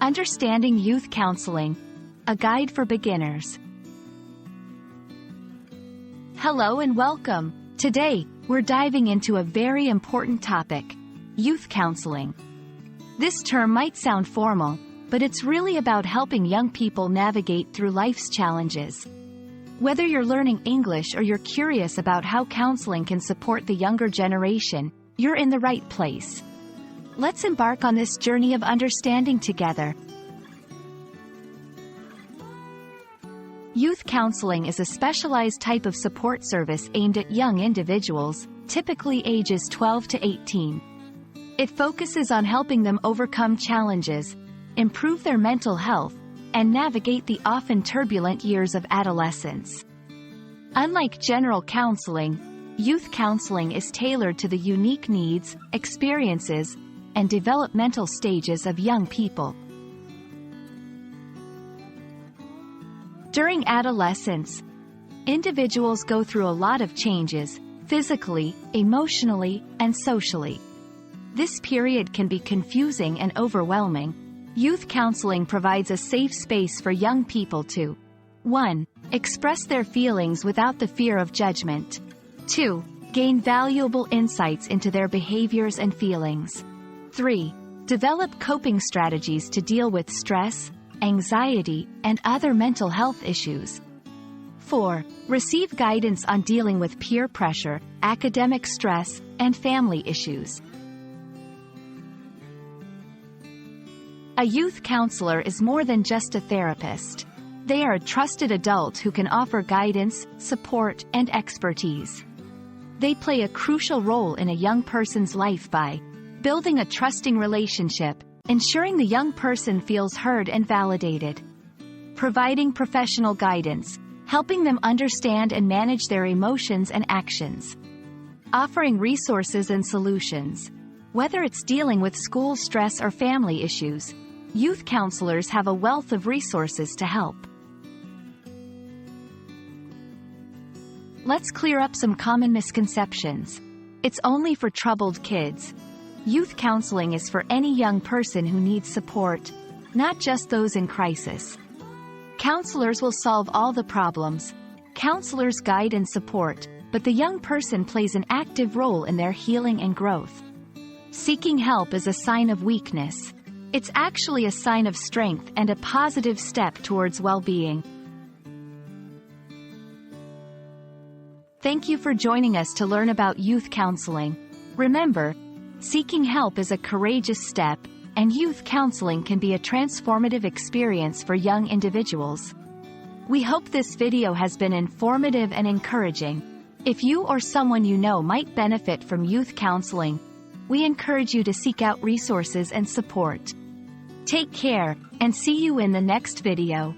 Understanding Youth Counseling, a guide for beginners. Hello and welcome. Today, we're diving into a very important topic, youth counseling. This term might sound formal, but it's really about helping young people navigate through life's challenges. Whether you're learning English or you're curious about how counseling can support the younger generation, you're in the right place. Let's embark on this journey of understanding together. Youth counseling is a specialized type of support service aimed at young individuals, typically ages 12 to 18. It focuses on helping them overcome challenges, improve their mental health, and navigate the often turbulent years of adolescence. Unlike general counseling, youth counseling is tailored to the unique needs, experiences, and developmental stages of young people. During adolescence, individuals go through a lot of changes, physically, emotionally, and socially. This period can be confusing and overwhelming. Youth counseling provides a safe space for young people to 1. Express their feelings without the fear of judgment. 2. Gain valuable insights into their behaviors and feelings. 3. Develop coping strategies to deal with stress, anxiety, and other mental health issues. 4. Receive guidance on dealing with peer pressure, academic stress, and family issues. A youth counselor is more than just a therapist. They are a trusted adult who can offer guidance, support, and expertise. They play a crucial role in a young person's life by building a trusting relationship, ensuring the young person feels heard and validated, providing professional guidance, helping them understand and manage their emotions and actions, offering resources and solutions. Whether it's dealing with school stress or family issues, youth counselors have a wealth of resources to help. Let's clear up some common misconceptions. It's only for troubled kids. Youth counseling is for any young person who needs support, not just those in crisis. Counselors will solve all the problems. Counselors guide and support, but the young person plays an active role in their healing and growth. Seeking help is a sign of weakness. It's actually a sign of strength and a positive step towards well-being. Thank you for joining us to learn about youth counseling. Remember, seeking help is a courageous step, and youth counseling can be a transformative experience for young individuals. We hope this video has been informative and encouraging. If you or someone you know might benefit from youth counseling, we encourage you to seek out resources and support. Take care, and see you in the next video.